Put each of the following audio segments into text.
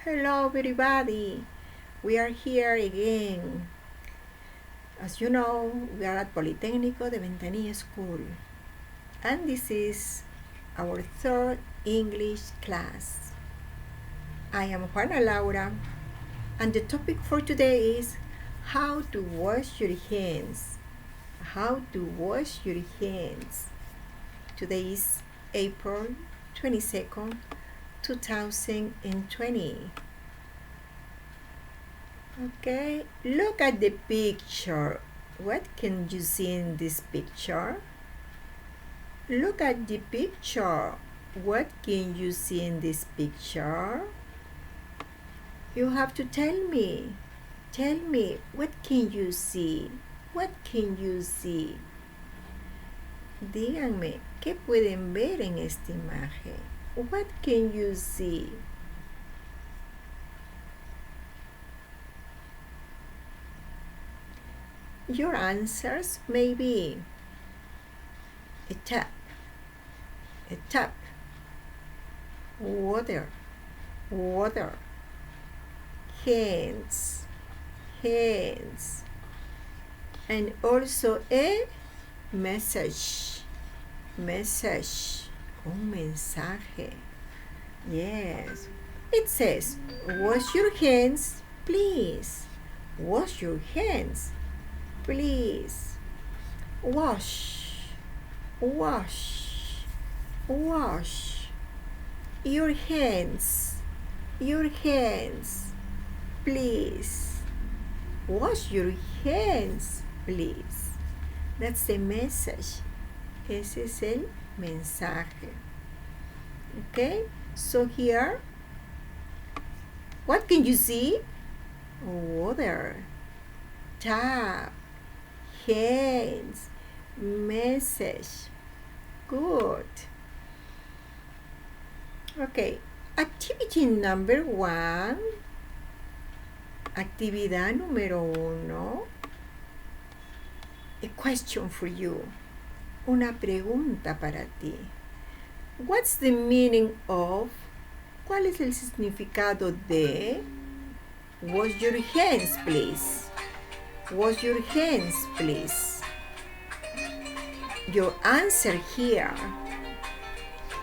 Hello everybody, we are here again. As you know, we are at Politénico de Ventanilla School, and this is our third English class. I am Juana Laura, and the topic for today is how to wash your hands. How to wash your hands. Today is April 22nd, 2020. Okay, look at the picture. What can you see in this picture? Look at the picture. What can you see in this picture? You have to tell me. Tell me, what can you see? What can you see? Díganme, ¿qué pueden ver en esta imagen? What can you see? Your answers may be a tap, water, hands, and also a message, un mensaje. Yes, it says, wash your hands, please. Wash your hands, please. Wash your hands, please. Wash your hands, please. That's the message. Ese es el mensaje. Okay, so here, what can you see? Water, tap, hands, message. Good. Okay, activity number 1. Actividad número 1. A question for you. Una pregunta para ti. What's the meaning of? ¿Cuál es el significado de? Wash your hands, please. Wash your hands, please. Your answer here.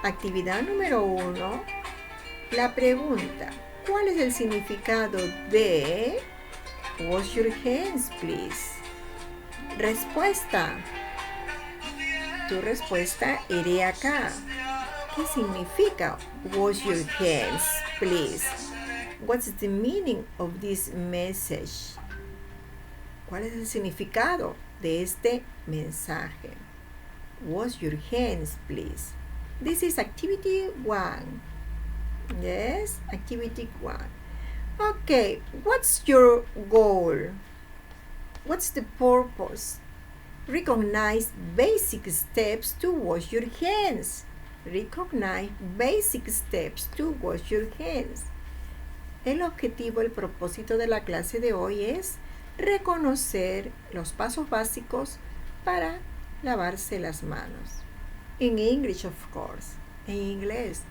Actividad número 1. La pregunta. ¿Cuál es el significado de wash your hands, please? Respuesta. Tu respuesta iré acá. ¿Qué significa wash your hands, please? What's the meaning of this message? ¿Cuál es el significado de este mensaje? Wash your hands, please. This is activity 1. Yes, activity 1. Okay, what's your goal? What's the purpose? Recognize basic steps to wash your hands. Recognize basic steps to wash your hands. El objetivo, el propósito de la clase de hoy es reconocer los pasos básicos para lavarse las manos. In English, of course. En inglés,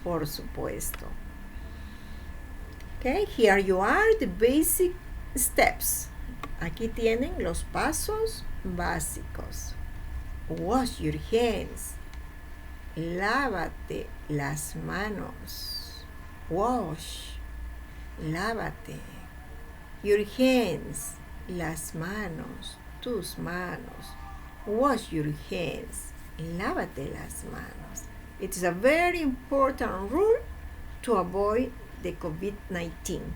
por supuesto. Okay, here you are, the basic steps. Aquí tienen los pasos básicos. Wash your hands. Lávate las manos. Wash. Lávate. Your hands. Las manos. Tus manos. Wash your hands. Lávate las manos. It's a very important rule to avoid the COVID-19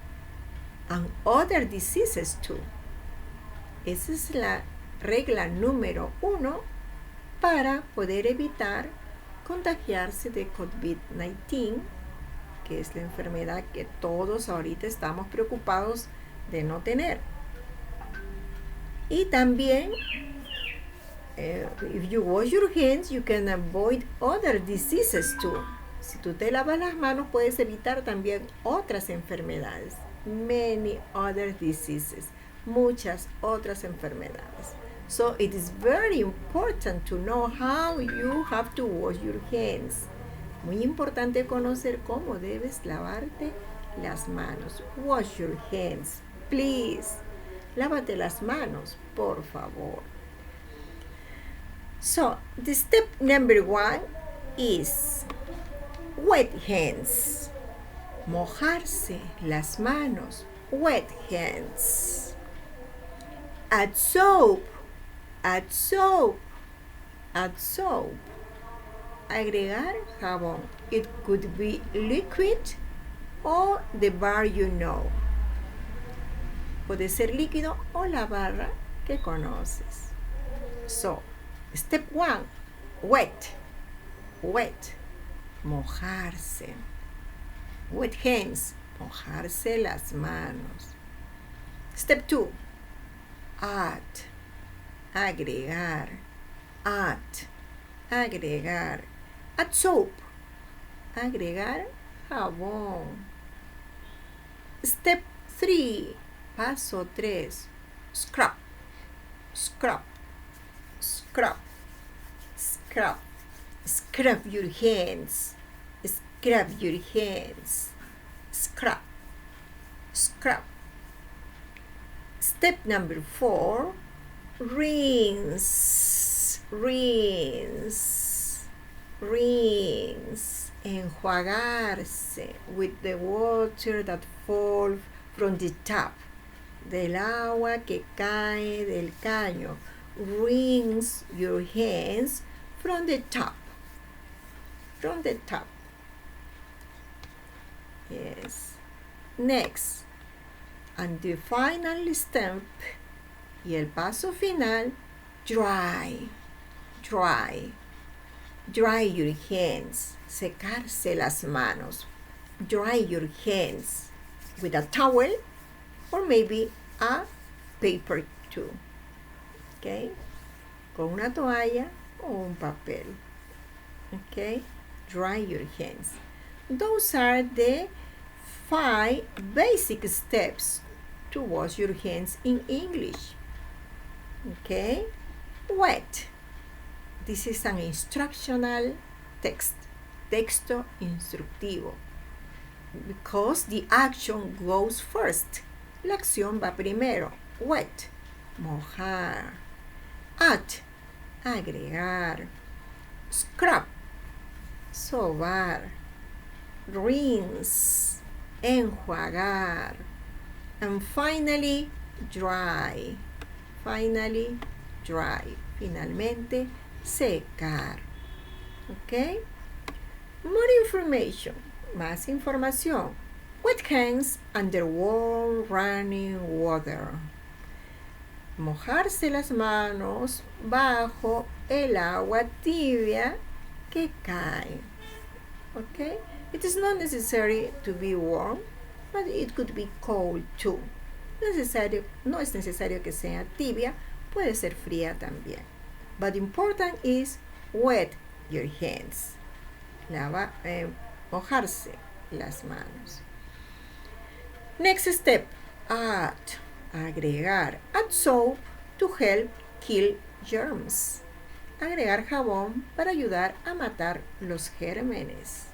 and other diseases too. Esa es la regla número 1 para poder evitar contagiarse de COVID-19, que es la enfermedad que todos ahorita estamos preocupados de no tener. Y también, if you wash your hands, you can avoid other diseases too. Si tú te lavas las manos, puedes evitar también otras enfermedades. Many other diseases. Muchas otras enfermedades. So it is very important to know how you have to wash your hands. Muy importante conocer cómo debes lavarte las manos. Wash your hands, please. Lávate las manos, por favor. So, the step number 1 is wet hands. Mojarse las manos. Wet hands. Add soap. Add soap. Add soap. Agregar jabón. It could be liquid or the bar you know. Puede ser líquido o la barra que conoces. So, step 1, wet. Wet. Mojarse. Wet hands. Mojarse las manos. Step 2, add. Agregar. Add. Agregar. Add soap. Agregar jabón. Step 3. Paso 3. Scrub. Scrub. Scrub. Scrub. Scrub your hands. Scrub your hands. Scrub. Scrub. Step number 4. Rinse. Rinse. Rinse. Enjuagarse with the water that falls from the tap. Del agua que cae del caño. Rinse your hands from the tap. From the tap. Yes. Next. And the final step. Y el paso final. Dry. Dry. Dry your hands. Secarse las manos. Dry your hands with a towel or maybe a paper too. Okay? Con una toalla o un papel. Okay? Dry your hands. Those are the 5 basic steps to wash your hands in English. Okay? Wet. This is an instructional text. Texto instructivo. Because the action goes first. La acción va primero. Wet. Mojar. Add. Agregar. Scrub. Sobar. Rinse. Enjuagar. And finally, dry. Finally, dry. Finalmente, secar. Okay? More information. Más información. Wet hands under warm running water. Mojarse las manos bajo el agua tibia que cae. Okay? It is not necessary to be warm, but it could be cold too. No es necesario que sea tibia, puede ser fría también. But important is wet your hands. Mojarse las manos. Next step, add, agregar. Add soap to help kill germs. Agregar jabón para ayudar a matar los gérmenes.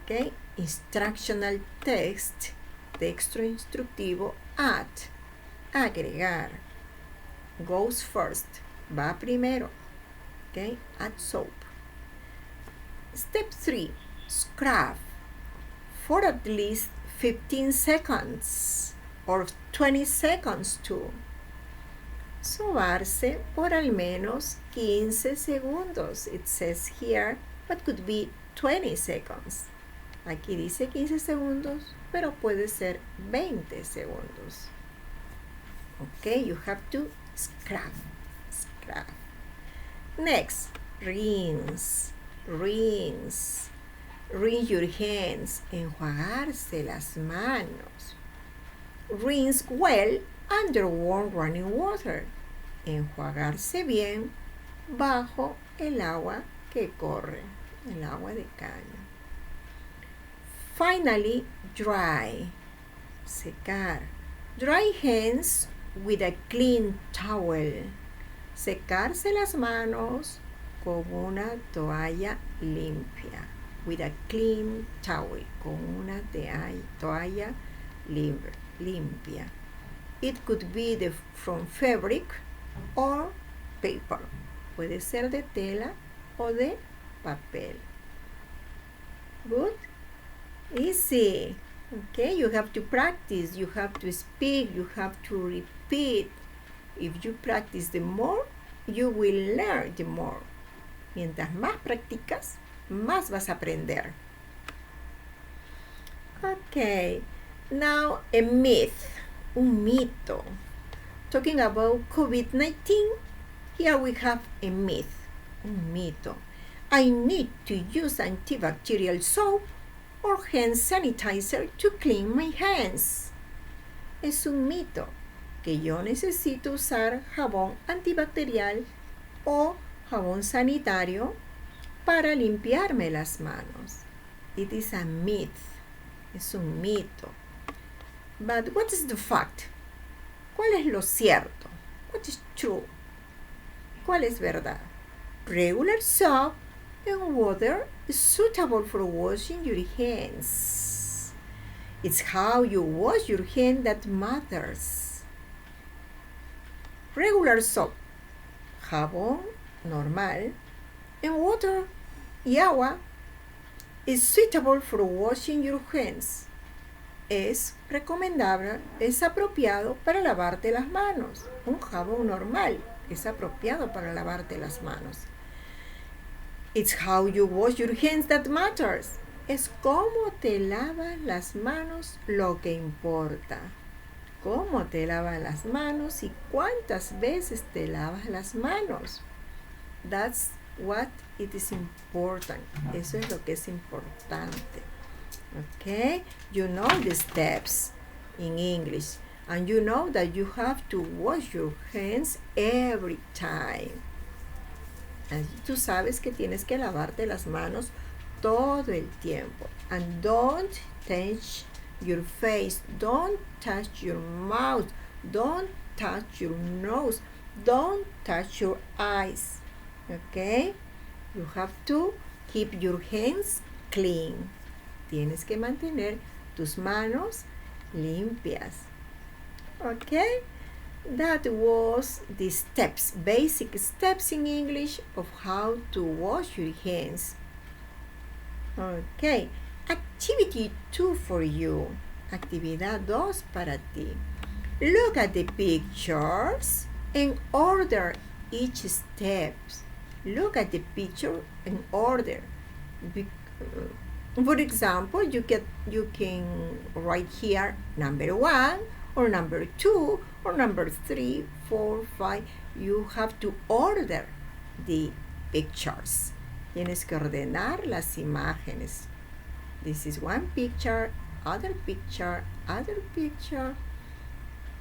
Okay? Instructional text, texto instructivo, add, agregar. Goes first, va primero. Okay? Add soap. Step 3, scrub for at least 15 seconds or 20 seconds too. Sobarse por al menos 15 segundos. It says here, but could be 20 seconds. Aquí dice 15 segundos, pero puede ser 20 segundos. Okay, you have to scrub. Scrub. Next, rinse. Rinse. Rinse your hands. Enjuagarse las manos. Rinse well under warm running water. Enjuagarse bien bajo el agua que corre, el agua de caña. Finally, dry. Secar. Dry hands with a clean towel. Secarse las manos con una toalla limpia. with a clean towel, con una toalla limpia. It could be from fabric or paper. Puede ser de tela o de papel. Good? Easy. Okay, you have to practice, you have to speak, you have to repeat. If you practice the more, you will learn the more. Mientras más practicas, más vas a aprender. Okay, now a myth, un mito. Talking about COVID-19, here we have a myth, un mito. I need to use antibacterial soap or hand sanitizer to clean my hands. Es un mito que yo necesito usar jabón antibacterial o jabón sanitario para limpiarme las manos. It is a myth. Es un mito. But what is the fact? ¿Cuál es lo cierto? What is true? ¿Cuál es verdad? Regular soap and water is suitable for washing your hands. It's how you wash your hand that matters. Regular soap, jabón normal, and water y agua is suitable for washing your hands. Es recomendable, es apropiado para lavarte las manos. Un jabón normal es apropiado para lavarte las manos. It's how you wash your hands that matters. Es cómo te lavas las manos lo que importa. Cómo te lavas las manos y cuántas veces te lavas las manos. That's what it is important. Eso es lo que es importante. Okay? You know the steps in English. And you know that you have to wash your hands every time. Tú sabes que tienes que lavarte las manos todo el tiempo. And don't touch your face. Don't touch your mouth. Don't touch your nose. Don't touch your eyes. Okay? You have to keep your hands clean. Tienes que mantener tus manos limpias. Okay? That was the steps, basic steps in English of how to wash your hands. Okay, activity 2 for you. Actividad 2 para ti. Look at the pictures and order each step. Look at the picture and order. For example, you can write here number 1 or number 2 or number 3, 4, 5. You have to order the pictures. Tienes que ordenar las imágenes. This is one picture, other picture, other picture,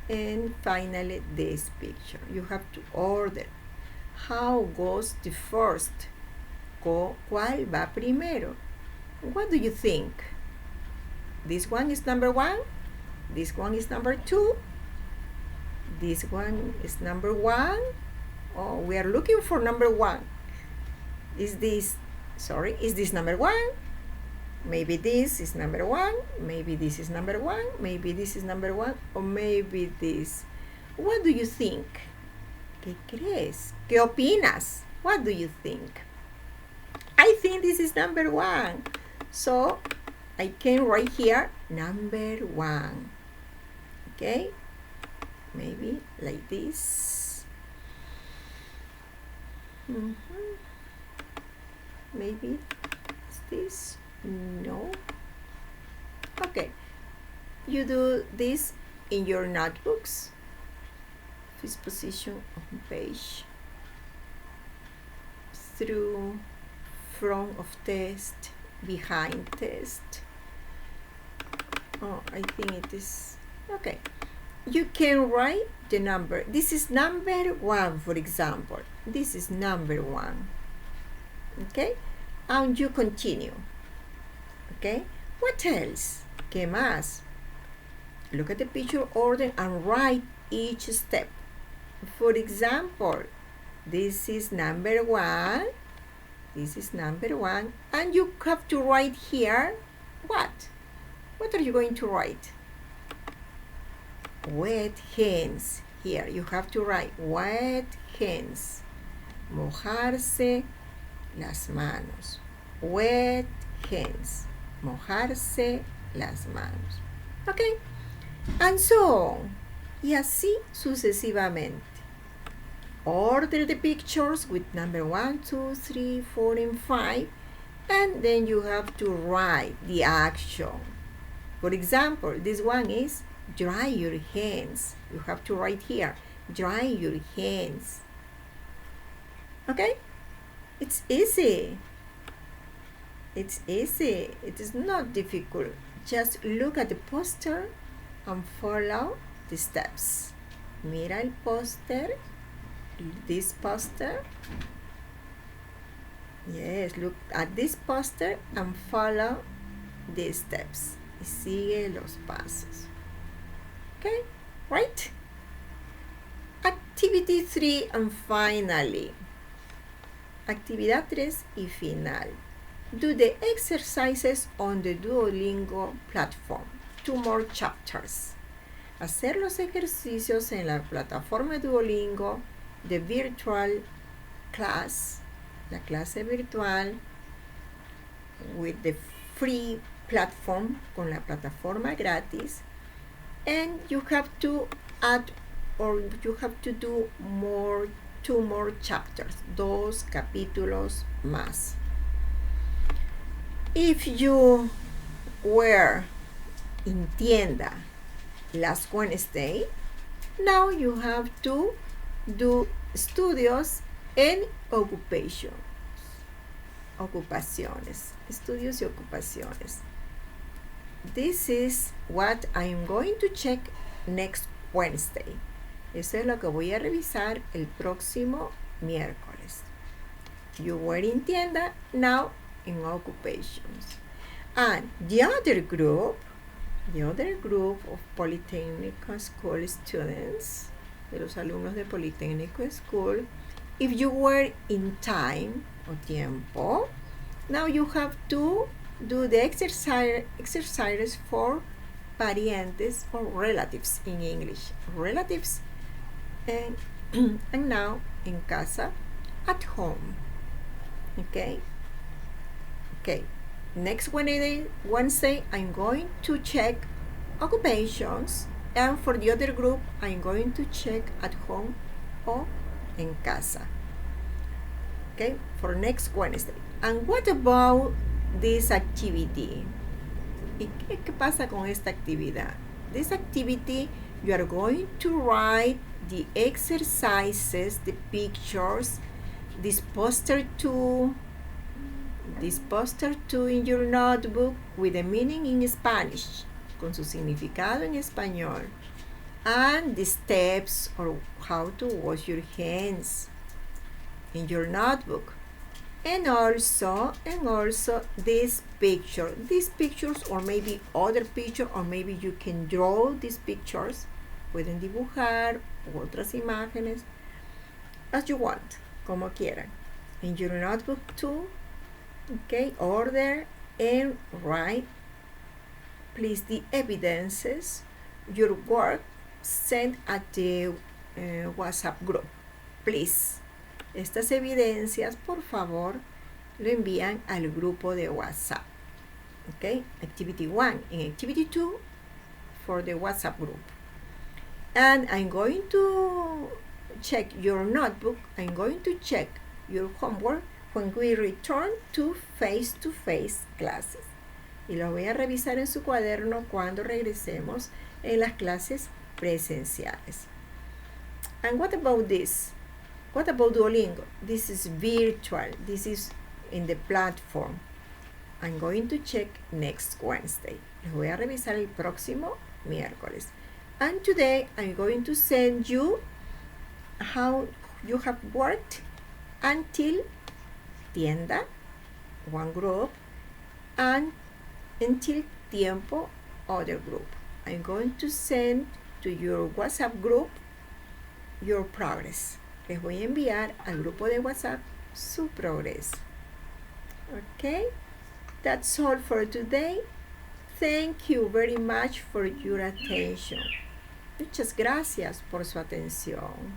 and finally this picture. You have to order. How goes the first? ¿Cuál va primero? What do you think? This one is number 1. This one is number 2. This one is number 1. Oh, we are looking for number 1. Is this number 1? Maybe this is number 1. Maybe this is number 1. Maybe this is number 1. Or maybe this. What do you think? ¿Qué crees? ¿Qué opinas? What do you think? I think this is number 1. So I can write here number 1. Okay? Maybe like this. Maybe it's this. No. Okay. You do this in your notebooks. This position on page. Through, front of text, behind text. Oh, I think it is. Okay. You can write the number. This is number 1, for example. This is number 1. Okay? And you continue. Okay? What else? ¿Qué más? Look at the picture order and write each step. For example, this is number 1. This is number 1. And you have to write here what? What are you going to write? Wet hands. Here you have to write wet hands. Mojarse las manos. Wet hands. Mojarse las manos. Okay? And so on. Y así sucesivamente. Order the pictures with number 1, 2, 3, 4, and 5. And then you have to write the action. For example, this one is dry your hands. You have to write here, dry your hands. Okay? It's easy. It's easy. It is not difficult. Just look at the poster and follow the steps. Mira el póster. This poster. Yes, look at this poster and follow the steps. Y sigue los pasos. Okay, right? Activity 3 and finally. Actividad 3 y final. Do the exercises on the Duolingo platform. 2 more chapters. Hacer los ejercicios en la plataforma Duolingo, the virtual class, la clase virtual, with the free platform, con la plataforma gratis, and you have to add or you have to do 2 more chapters, 2 capítulos más. If you were in tienda last Wednesday, now you have to do estudios en ocupaciones, estudios y ocupaciones. This is what I'm going to check next Wednesday. Eso es lo que voy a revisar el próximo miércoles. You were in tienda, now in occupations. And the other group of Politénico School students, de los alumnos de Politénico School, if you were in time o tiempo, now you have to do the exercises for parientes or relatives in English. Relatives and now en casa, at home. Okay? Okay. Next Wednesday, I'm going to check occupations, and for the other group, I'm going to check at home or en casa. Okay, for next Wednesday. And what about this activity? ¿Y qué pasa con esta actividad? This activity, you are going to write the exercises, the pictures, this poster too in your notebook with the meaning in Spanish, con su significado en español, and the steps or how to wash your hands in your notebook, and also these pictures or maybe other picture, or maybe you can draw these pictures, pueden dibujar otras imágenes as you want, como quieran, in your notebook too. Okay, order and write, please, the evidences, your work sent at the WhatsApp group, please. Estas evidencias, por favor, lo envían al grupo de WhatsApp. Okay, activity 1 and activity 2 for the WhatsApp group. And I'm going to check your notebook, I'm going to check your homework when we return to face-to-face classes. Y lo voy a revisar en su cuaderno cuando regresemos en las clases presenciales. And what about this? What about Duolingo? This is virtual. This is in the platform. I'm going to check next Wednesday. Les voy a revisar el próximo miércoles. And today I'm going to send you how you have worked until tienda, one group, and until tiempo, other group. I'm going to send to your WhatsApp group your progress. Les voy a enviar al grupo de WhatsApp su progreso. Okay, that's all for today. Thank you very much for your attention. Muchas gracias por su atención.